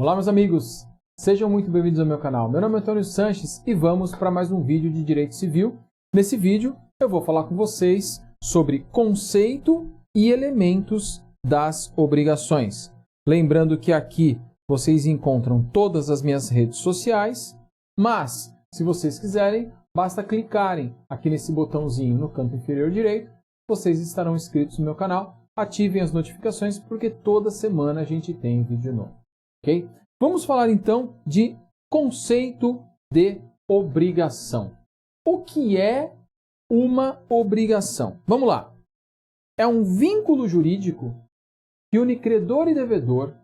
Olá, meus amigos! Sejam muito bem-vindos ao meu canal. Meu nome é Antônio Sanches e vamos para mais um vídeo de Direito Civil. Nesse vídeo, eu vou falar com vocês sobre conceito e elementos das obrigações. Lembrando que aqui vocês encontram todas as minhas redes sociais, mas, se vocês quiserem, basta clicarem aqui nesse botãozinho no canto inferior direito, vocês estarão inscritos no meu canal, ativem as notificações, porque toda semana a gente tem vídeo novo. Ok? Vamos falar então de conceito de obrigação. O que é uma obrigação? Vamos lá. É um vínculo jurídico que une credor e devedor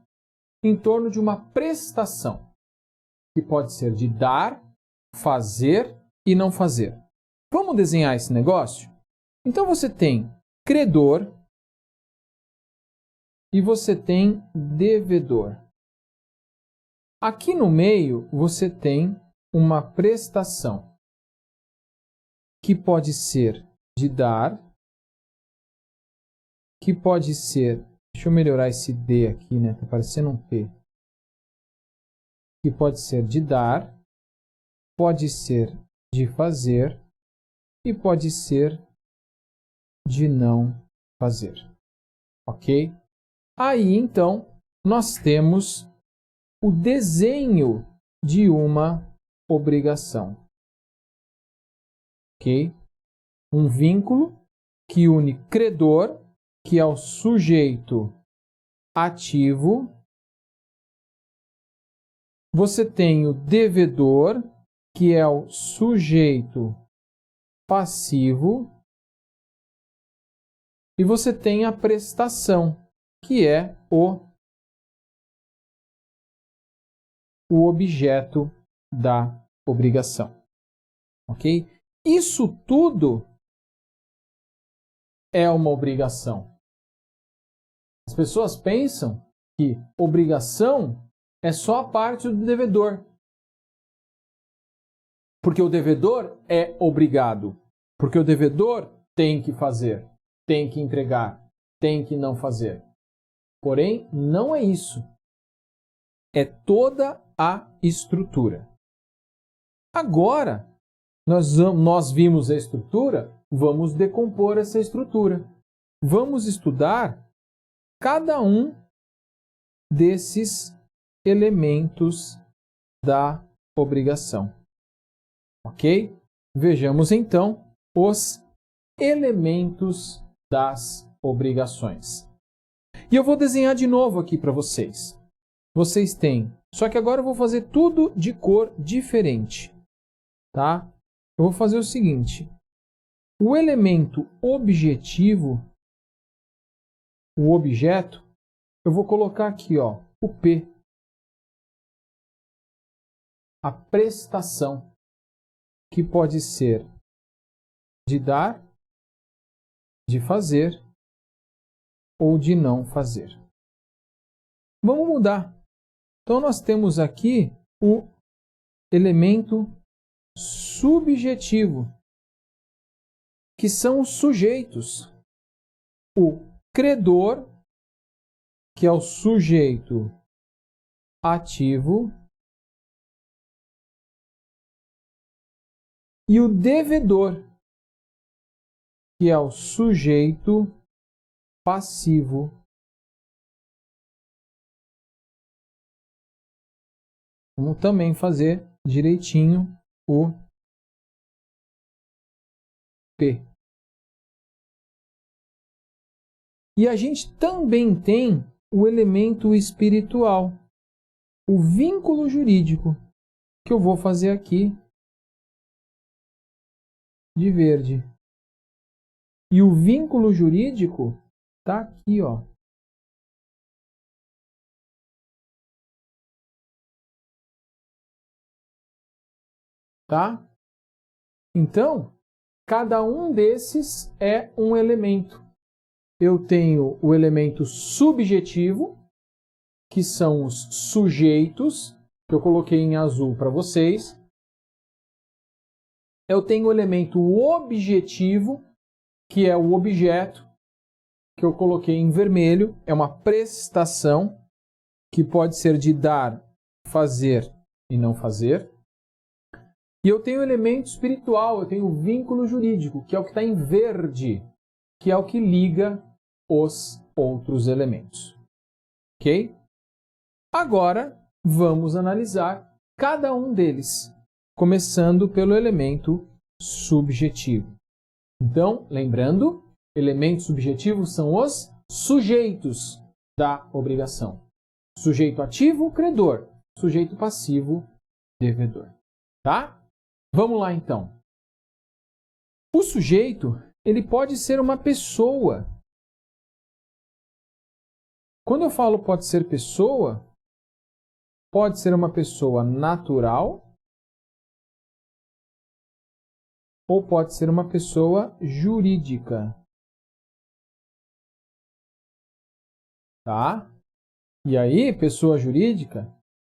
em torno de uma prestação, que pode ser de dar, fazer e não fazer. Vamos desenhar esse negócio? Então você tem credor e você tem devedor. Aqui no meio, você tem uma prestação que pode ser de dar, que pode ser, deixa eu melhorar esse D aqui, né? Tá parecendo um P. Que pode ser de dar, pode ser de fazer e pode ser de não fazer. Ok? Aí, então, nós temos o desenho de uma obrigação. Ok? Um vínculo que une credor, que é o sujeito ativo. Você tem o devedor, que é o sujeito passivo. E você tem a prestação, que é o objeto da obrigação. Ok? Isso tudo é uma obrigação. As pessoas pensam que obrigação é só a parte do devedor. Porque o devedor é obrigado. Porque o devedor tem que fazer, tem que entregar, tem que não fazer. Porém, não é isso. É toda a estrutura. Agora, nós vimos a estrutura, vamos decompor essa estrutura. Vamos estudar cada um desses elementos da obrigação. Ok? Vejamos então os elementos das obrigações. E eu vou desenhar de novo aqui para vocês. Vocês têm, só que agora eu vou fazer tudo de cor diferente, tá? Eu vou fazer o seguinte, o elemento objetivo, o objeto, eu vou colocar aqui, ó, o P, a prestação, que pode ser de dar, de fazer ou de não fazer. Vamos mudar. Então, nós temos aqui o elemento subjetivo, que são os sujeitos. O credor, que é o sujeito ativo, e o devedor, que é o sujeito passivo. Vamos também fazer direitinho o P. E a gente também tem o elemento espiritual, o vínculo jurídico, que eu vou fazer aqui de verde. E o vínculo jurídico está aqui, ó. Tá? Então, cada um desses é um elemento. Eu tenho o elemento subjetivo, que são os sujeitos, que eu coloquei em azul para vocês. Eu tenho o elemento objetivo, que é o objeto, que eu coloquei em vermelho. É uma prestação, que pode ser de dar, fazer e não fazer. E eu tenho elemento espiritual, eu tenho o vínculo jurídico, que é o que está em verde, que é o que liga os outros elementos. Ok? Agora, vamos analisar cada um deles, começando pelo elemento subjetivo. Então, lembrando, elementos subjetivos são os sujeitos da obrigação. Sujeito ativo, credor. Sujeito passivo, devedor. Tá? Vamos lá, então. O sujeito, ele pode ser uma pessoa. Quando eu falo pode ser pessoa, pode ser uma pessoa natural ou pode ser uma pessoa jurídica. Tá? E aí, pessoa jurídica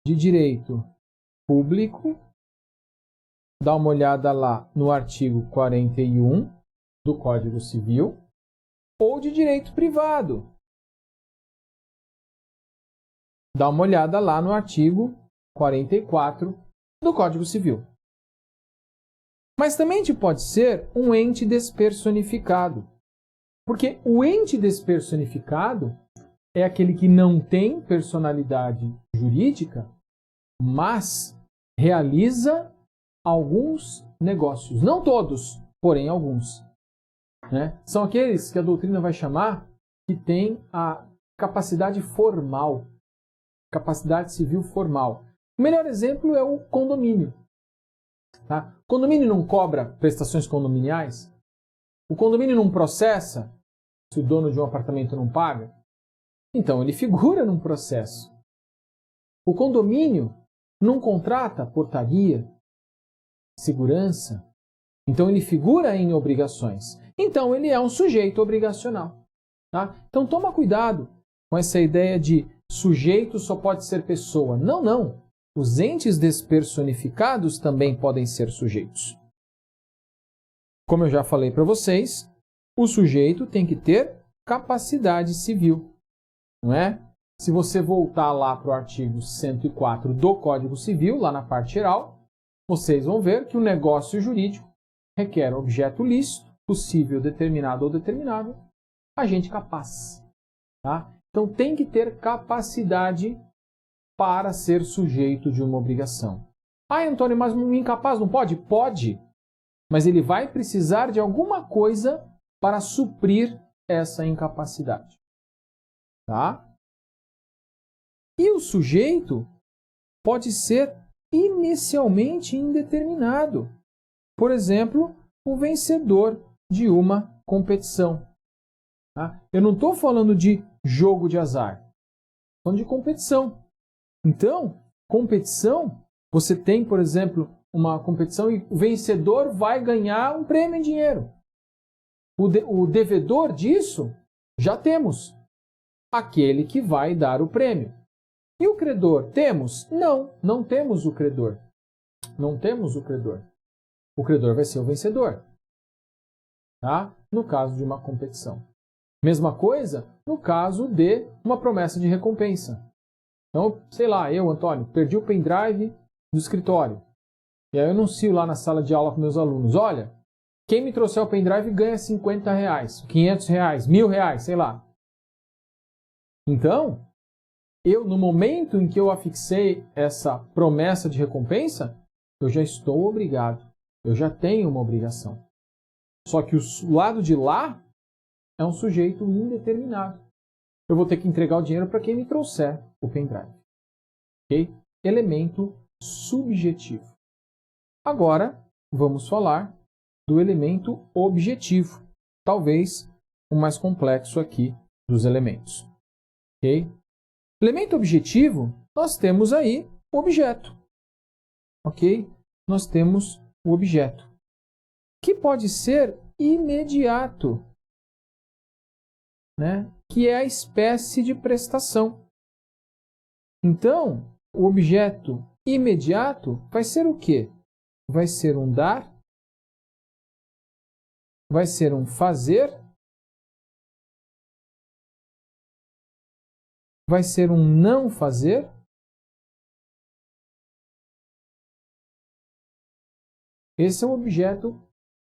de direito público, dá uma olhada lá no artigo 41 do Código Civil, ou de direito privado. Dá uma olhada lá no artigo 44 do Código Civil. Mas também pode ser um ente despersonificado. Porque o ente despersonificado é aquele que não tem personalidade jurídica, mas realiza alguns negócios. Não todos, porém alguns. Né? São aqueles que a doutrina vai chamar que têm a capacidade formal, capacidade civil formal. O melhor exemplo é o condomínio. Tá? O condomínio não cobra prestações condominiais? O condomínio não processa se o dono de um apartamento não paga? Então, ele figura num processo. O condomínio não contrata portaria, segurança? Então, ele figura em obrigações. Então, ele é um sujeito obrigacional. Tá? Então, toma cuidado com essa ideia de sujeito só pode ser pessoa. Não, não. Os entes despersonificados também podem ser sujeitos. Como eu já falei para vocês, o sujeito tem que ter capacidade civil. Não é? Se você voltar lá para o artigo 104 do Código Civil, lá na parte geral, vocês vão ver que o negócio jurídico requer objeto lícito, possível, determinado ou determinável, agente capaz. Tá? Então tem que ter capacidade para ser sujeito de uma obrigação. Ah, Antônio, mas um incapaz não pode? Pode, mas ele vai precisar de alguma coisa para suprir essa incapacidade. Tá? E o sujeito pode ser inicialmente indeterminado. Por exemplo, o vencedor de uma competição. Tá? Eu não estou falando de jogo de azar, estou falando de competição. Então, competição, você tem, por exemplo, uma competição e o vencedor vai ganhar um prêmio em dinheiro. O devedor disso, já temos. Aquele que vai dar o prêmio. E o credor? Temos? Não, não temos o credor. Não temos o credor. O credor vai ser o vencedor. Tá? No caso de uma competição. Mesma coisa no caso de uma promessa de recompensa. Então, sei lá, eu, Antônio, perdi o pendrive do escritório. E aí eu anuncio lá na sala de aula com meus alunos. Olha, quem me trouxer o pendrive ganha R$50, R$500, R$1.000, sei lá. Então, no momento em que eu afixei essa promessa de recompensa, eu já estou obrigado. Eu já tenho uma obrigação. Só que o lado de lá é um sujeito indeterminado. Eu vou ter que entregar o dinheiro para quem me trouxer o pendrive. Ok? Elemento subjetivo. Agora, vamos falar do elemento objetivo. Talvez o mais complexo aqui dos elementos. Ok? Elemento objetivo, nós temos aí o objeto. Ok? Nós temos o objeto, que pode ser imediato, né? Que é a espécie de prestação. Então, o objeto imediato vai ser o quê? Vai ser um dar, vai ser um fazer, vai ser um não fazer Esse é o objeto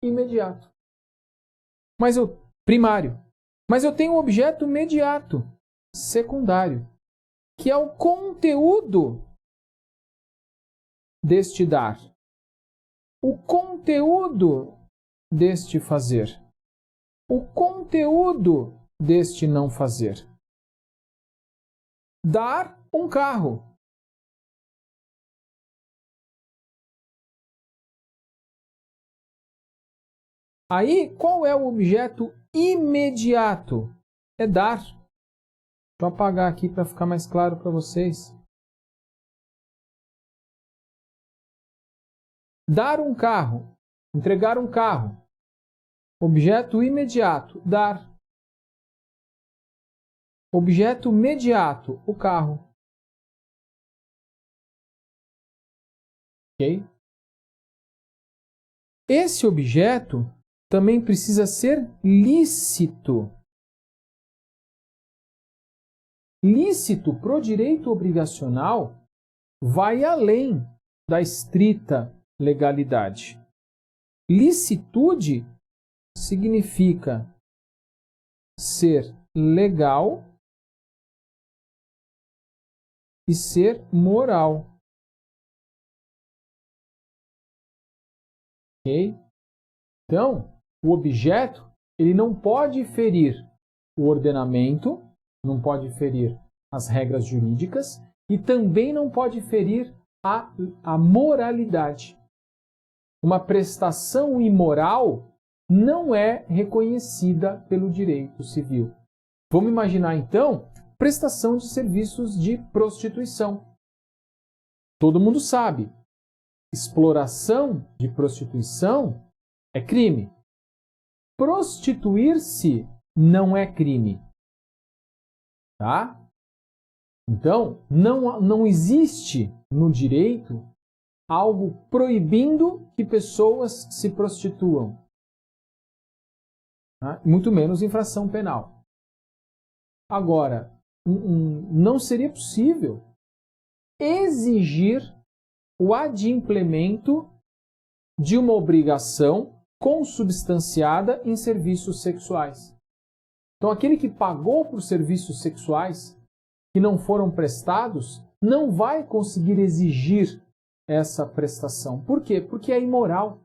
imediato. Primário. Mas eu tenho um objeto mediato, secundário, que é o conteúdo deste dar. O conteúdo deste fazer. O conteúdo deste não fazer. Dar um carro. Aí, qual é o objeto imediato? É dar. Deixa eu apagar aqui para ficar mais claro para vocês. Dar um carro. Entregar um carro. Objeto imediato. Dar. Objeto imediato. O carro. Ok? Esse objeto também precisa ser lícito. Lícito pro direito obrigacional vai além da estrita legalidade. Licitude significa ser legal e ser moral. Ok? Então, o objeto ele não pode ferir o ordenamento, não pode ferir as regras jurídicas e também não pode ferir a moralidade. Uma prestação imoral não é reconhecida pelo direito civil. Vamos imaginar então prestação de serviços de prostituição. Todo mundo sabe, exploração de prostituição é crime. Prostituir-se não é crime. Tá? Então, não existe no direito algo proibindo que pessoas se prostituam. Tá? Muito menos infração penal. Agora, não seria possível exigir o adimplemento de uma obrigação consubstanciada em serviços sexuais. Então, aquele que pagou por serviços sexuais que não foram prestados, não vai conseguir exigir essa prestação. Por quê? Porque é imoral.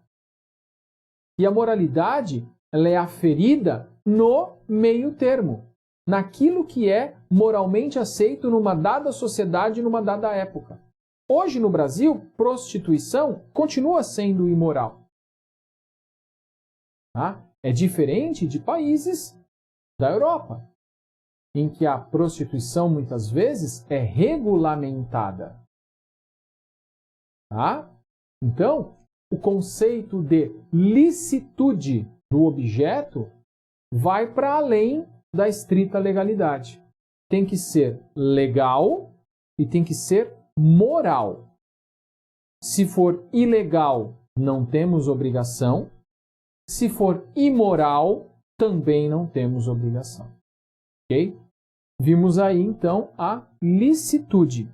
E a moralidade, ela é aferida no meio termo, naquilo que é moralmente aceito numa dada sociedade, numa dada época. Hoje no Brasil, prostituição continua sendo imoral. Tá? É diferente de países da Europa, em que a prostituição muitas vezes é regulamentada. Tá? Então, o conceito de licitude do objeto vai para além da estrita legalidade. Tem que ser legal e tem que ser moral. Se for ilegal, não temos obrigação. Se for imoral, também não temos obrigação. Ok? Vimos aí, então, a licitude.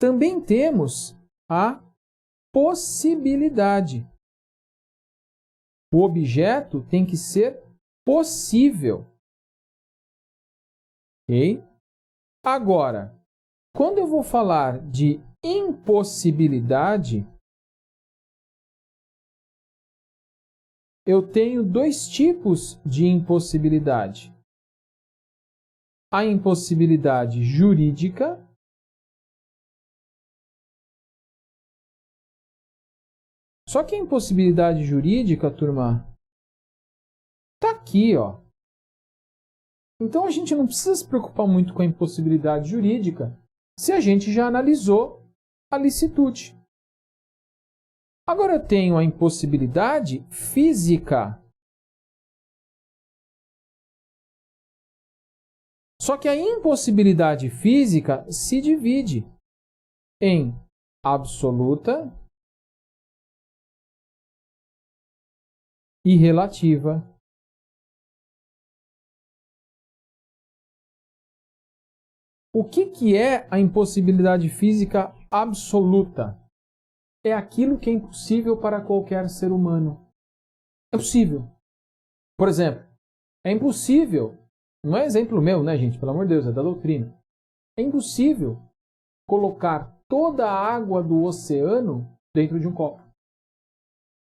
Também temos a possibilidade. O objeto tem que ser possível. Ok? Agora, quando eu vou falar de impossibilidade, eu tenho dois tipos de impossibilidade. A impossibilidade jurídica só que a impossibilidade jurídica, turma, tá aqui, ó. Então a gente não precisa se preocupar muito com a impossibilidade jurídica se a gente já analisou a licitude. Agora eu tenho a impossibilidade física. Só que a impossibilidade física se divide em absoluta e relativa. O que é a impossibilidade física absoluta? é aquilo que é impossível para qualquer ser humano. É possível. Por exemplo, é impossível, não é exemplo meu, né, gente? Pelo amor de Deus, é da doutrina. É impossível colocar toda a água do oceano dentro de um copo.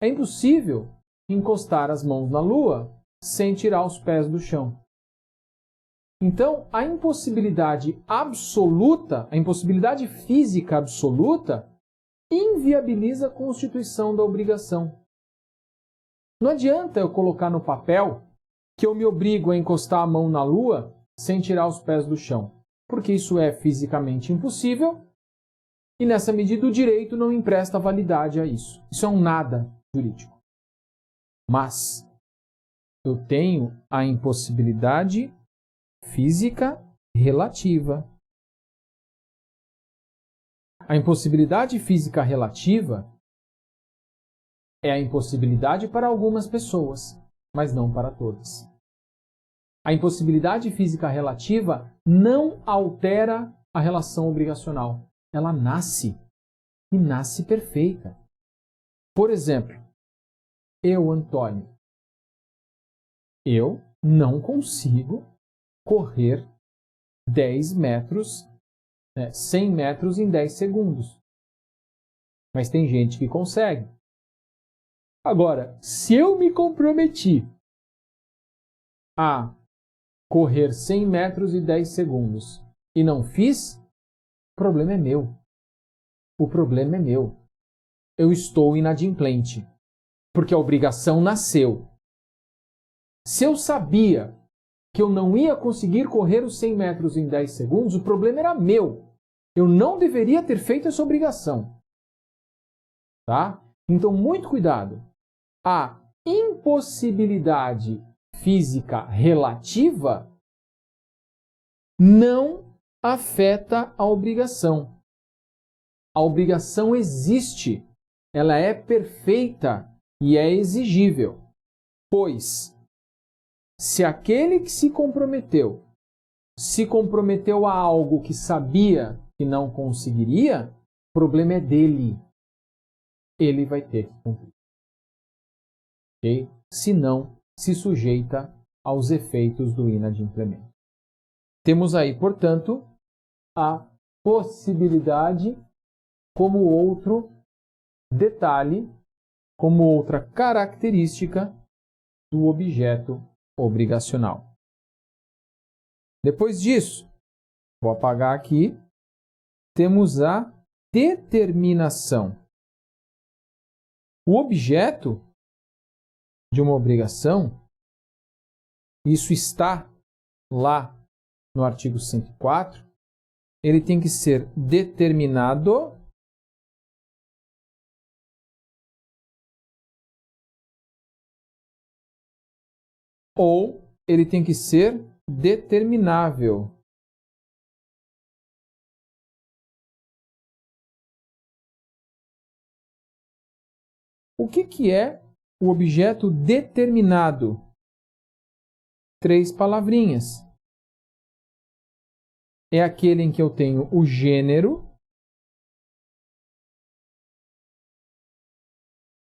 É impossível encostar as mãos na Lua sem tirar os pés do chão. Então, a impossibilidade absoluta, a impossibilidade física absoluta, inviabiliza a constituição da obrigação. Não adianta eu colocar no papel que eu me obrigo a encostar a mão na Lua sem tirar os pés do chão, porque isso é fisicamente impossível e, nessa medida, o direito não empresta validade a isso. Isso é um nada jurídico. Mas eu tenho a impossibilidade física relativa. A impossibilidade física relativa é a impossibilidade para algumas pessoas, mas não para todas. A impossibilidade física relativa não altera a relação obrigacional. Ela nasce, e nasce perfeita. Por exemplo, eu, Antônio, eu não consigo correr 10 metros, 100 metros em 10 segundos. Mas tem gente que consegue. Agora, se eu me comprometi a correr 100 metros e 10 segundos e não fiz, o problema é meu. O problema é meu. Eu estou inadimplente, porque a obrigação nasceu. Se eu sabia que eu não ia conseguir correr os 100 metros em 10 segundos, o problema era meu. Eu não deveria ter feito essa obrigação. Tá? Então, muito cuidado. A impossibilidade física relativa não afeta a obrigação. A obrigação existe, ela é perfeita e é exigível, pois se aquele que se comprometeu a algo que sabia que não conseguiria, o problema é dele. Ele vai ter que cumprir. Okay? Se não, se sujeita aos efeitos do inadimplemento. Temos aí, portanto, a possibilidade como outro detalhe, como outra característica do objeto obrigacional. Depois disso, vou apagar aqui, temos a determinação. O objeto de uma obrigação, isso está lá no artigo 104, ele tem que ser determinado ou ele tem que ser determinável. O que é o objeto determinado? 3 palavrinhas. É aquele em que eu tenho o gênero,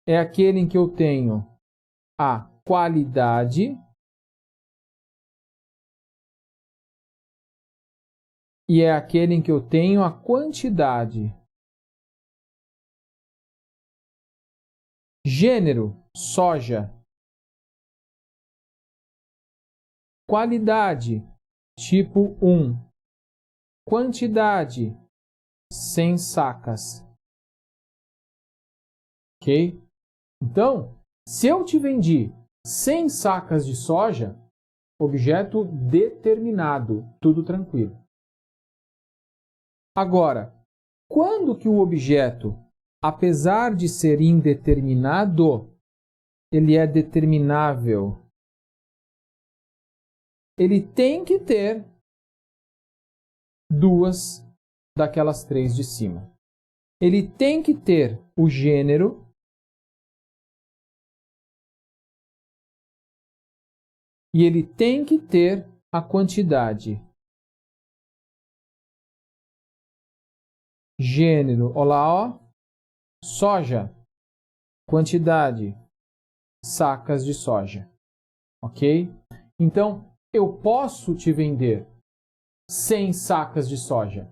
é aquele em que eu tenho a qualidade e é aquele em que eu tenho a quantidade. Gênero, soja. Qualidade, tipo 1. Quantidade, 100 sacas. Ok? Então, se eu te vendi 100 sacas de soja, objeto determinado, tudo tranquilo. Agora, quando que o objeto, apesar de ser indeterminado, ele é determinável? Ele tem que ter 2 daquelas 3 de cima. Ele tem que ter o gênero e ele tem que ter a quantidade. Gênero, olha lá, ó. soja. Quantidade, sacas de soja. Ok? Então, eu posso te vender 100 sacas de soja?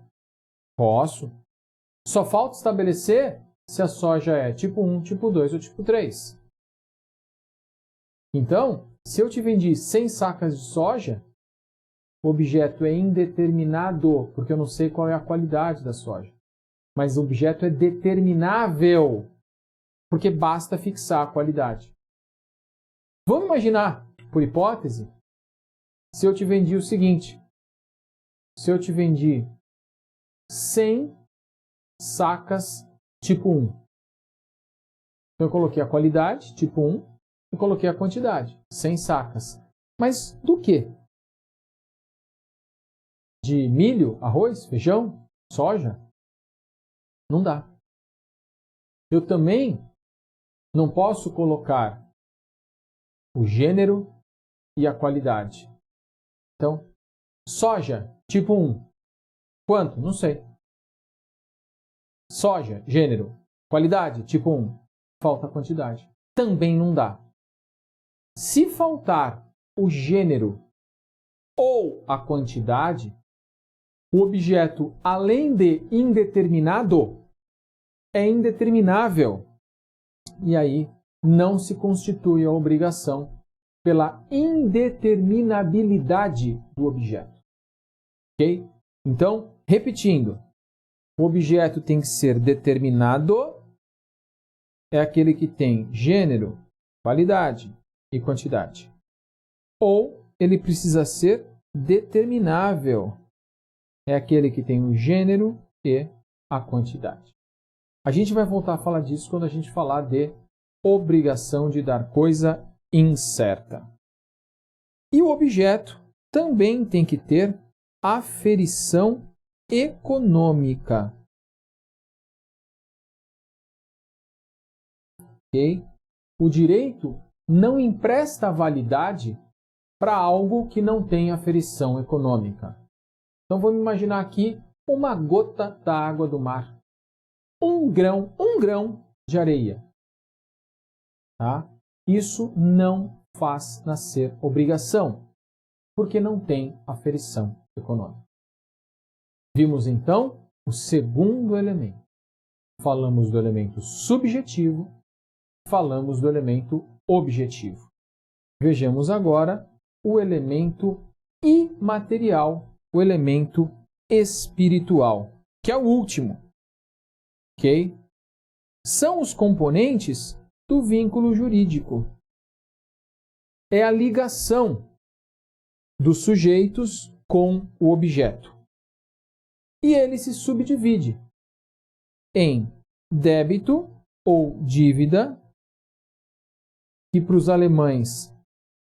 Posso. Só falta estabelecer se a soja é tipo 1, tipo 2 ou tipo 3. Então, se eu te vendi 100 sacas de soja, o objeto é indeterminado, porque eu não sei qual é a qualidade da soja. Mas o objeto é determinável, porque basta fixar a qualidade. Vamos imaginar, por hipótese, se eu te vendi o seguinte. Se eu te vendi 100 sacas tipo 1. Então eu coloquei a qualidade, tipo 1, e coloquei a quantidade, 100 sacas. Mas do quê? De milho, arroz, feijão, soja? Não dá. Eu também não posso colocar o gênero e a qualidade. Então, soja, tipo 1. Quanto? Não sei. Soja, gênero. Qualidade, tipo 1. Falta a quantidade. Também não dá. Se faltar o gênero ou a quantidade, o objeto, além de indeterminado, é indeterminável. E aí não se constitui a obrigação pela indeterminabilidade do objeto. Ok? Então, repetindo, o objeto tem que ser determinado, é aquele que tem gênero, qualidade e quantidade. Ou ele precisa ser determinável, é aquele que tem o gênero e a quantidade. A gente vai voltar a falar disso quando a gente falar de obrigação de dar coisa incerta. E o objeto também tem que ter aferição econômica. Okay? O direito não empresta validade para algo que não tem aferição econômica. Então vamos imaginar aqui uma gota da água do mar. Um grão de areia. Tá? Isso não faz nascer obrigação, porque não tem aferição econômica. Vimos então o segundo elemento. Falamos do elemento subjetivo, falamos do elemento objetivo. Vejamos agora o elemento imaterial, o elemento espiritual, que é o último. Ok? São os componentes do vínculo jurídico. É a ligação dos sujeitos com o objeto. E ele se subdivide em débito ou dívida, que para os alemães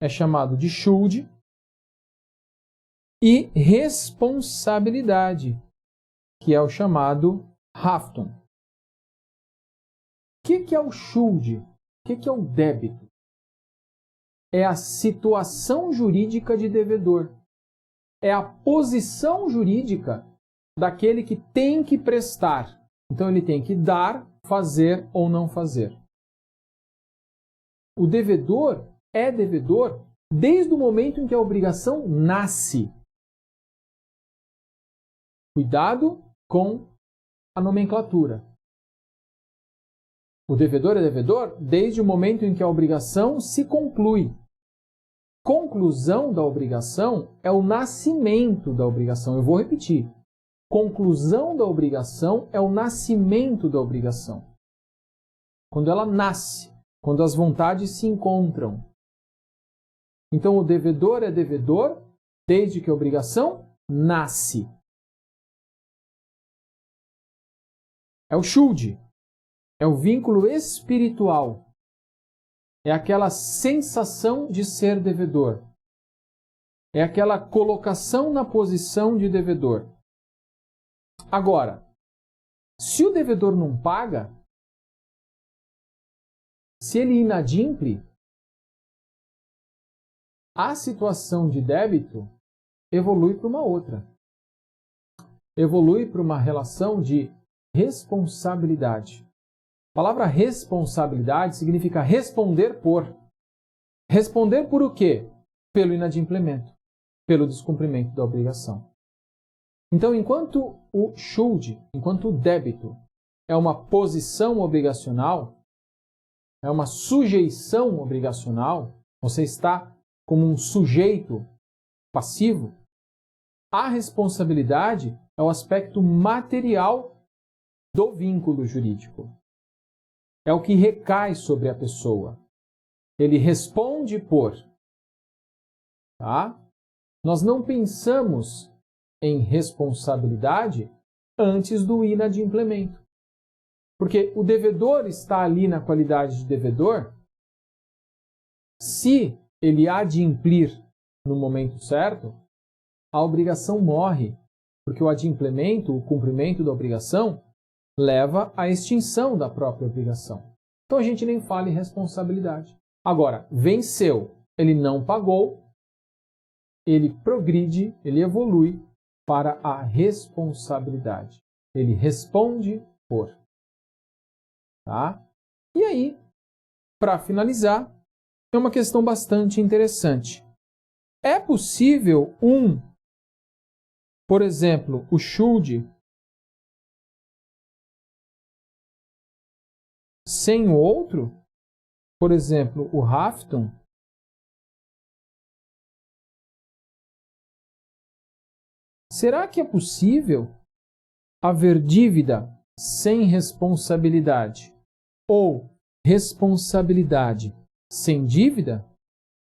é chamado de Schuld, e responsabilidade, que é o chamado Haftung. O que é o Schuld? O que é o débito? É a situação jurídica de devedor. É a posição jurídica daquele que tem que prestar. Então ele tem que dar, fazer ou não fazer. O devedor é devedor desde o momento em que a obrigação nasce. Cuidado com a nomenclatura. O devedor é devedor desde o momento em que a obrigação se conclui. Conclusão da obrigação é o nascimento da obrigação. Eu vou repetir. Conclusão da obrigação é o nascimento da obrigação. Quando ela nasce, quando as vontades se encontram. Então, o devedor é devedor desde que a obrigação nasce. É o Schuld. É o vínculo espiritual. É aquela sensação de ser devedor. É aquela colocação na posição de devedor. Agora, se o devedor não paga, se ele inadimple, a situação de débito evolui para uma outra. Evolui para uma relação de responsabilidade. palavra responsabilidade significa responder por. Responder por o quê? Pelo inadimplemento, pelo descumprimento da obrigação. Então, enquanto o schuld, enquanto o débito é uma posição obrigacional, é uma sujeição obrigacional, você está como um sujeito passivo, a responsabilidade é o aspecto material do vínculo jurídico. É o que recai sobre a pessoa. Ele responde por. Tá? Nós não pensamos em responsabilidade antes do inadimplemento. Porque o devedor está ali na qualidade de devedor. Se ele adimplir no momento certo, a obrigação morre, porque o adimplemento, o cumprimento da obrigação, leva à extinção da própria obrigação. Então a gente nem fala em responsabilidade. Agora, venceu, ele não pagou, ele progride, ele evolui para a responsabilidade. Ele responde por. Tá? E aí, para finalizar, é uma questão bastante interessante. É possível por exemplo, o schuld sem o outro? Por exemplo, o Haftung? Será que é possível haver dívida sem responsabilidade? Ou responsabilidade sem dívida?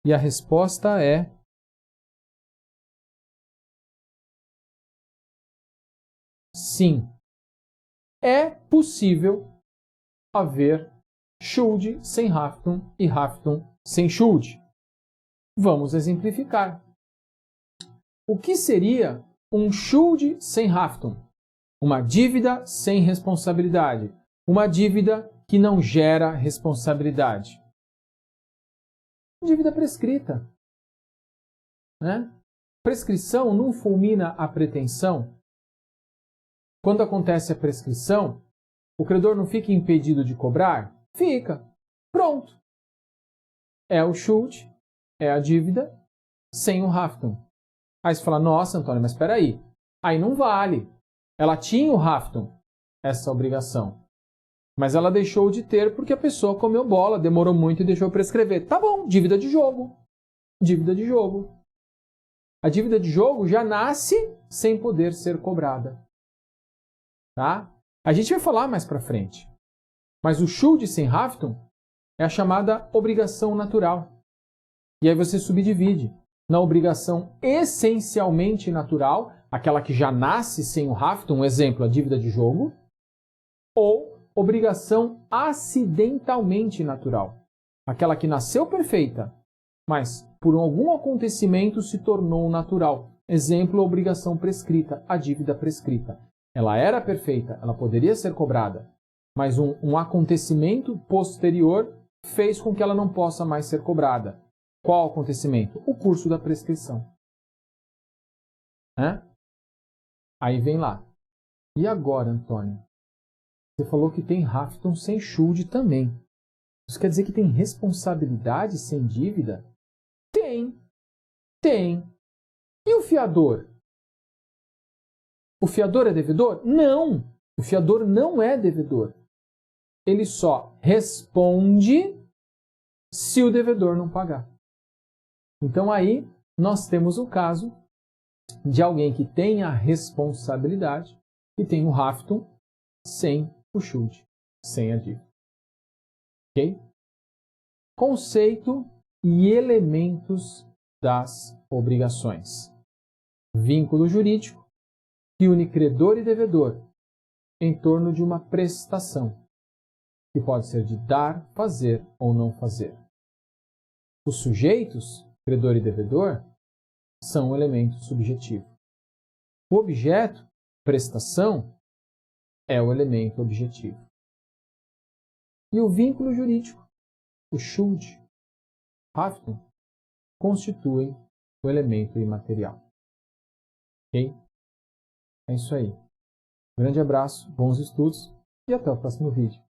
E a resposta é sim. É possível haver schuld sem Haftung e Haftung sem schuld. Vamos exemplificar. O que seria um schuld sem Haftung? Uma dívida sem responsabilidade. Uma dívida que não gera responsabilidade. Dívida prescrita. Né? Prescrição não fulmina a pretensão. Quando acontece a prescrição, o credor não fica impedido de cobrar? Fica. Pronto. É o schuld, é a dívida, sem o Haftung. Aí você fala, nossa, Antônio, mas espera aí. Aí não vale. Ela tinha o Haftung, essa obrigação. Mas ela deixou de ter porque a pessoa comeu bola, demorou muito e deixou prescrever. Tá bom, dívida de jogo. Dívida de jogo. A dívida de jogo já nasce sem poder ser cobrada. Tá? A gente vai falar mais para frente. Mas o schuld sem Haftung é a chamada obrigação natural. E aí você subdivide na obrigação essencialmente natural, aquela que já nasce sem o Haftung, um exemplo, a dívida de jogo, ou obrigação acidentalmente natural, aquela que nasceu perfeita, mas por algum acontecimento se tornou natural. Exemplo, a obrigação prescrita, a dívida prescrita. Ela era perfeita, ela poderia ser cobrada, mas um acontecimento posterior fez com que ela não possa mais ser cobrada. Qual acontecimento? O curso da prescrição. Aí vem lá. E agora, Antônio? Você falou que tem Haftung sem schuld também. Isso quer dizer que tem responsabilidade sem dívida? Tem. Tem. E o fiador? O fiador é devedor? Não. O fiador não é devedor. Ele só responde se o devedor não pagar. Então aí nós temos o caso de alguém que tem a responsabilidade e tem o Haftung sem o schuld, sem a dívida. Ok? Conceito e elementos das obrigações. Vínculo jurídico que une credor e devedor em torno de uma prestação, que pode ser de dar, fazer ou não fazer. Os sujeitos, credor e devedor, são um elemento subjetivo. O objeto, prestação, é o elemento objetivo. E o vínculo jurídico, o schuld, Haftung, constituem o elemento imaterial. Ok? É isso aí. Grande abraço, bons estudos e até o próximo vídeo.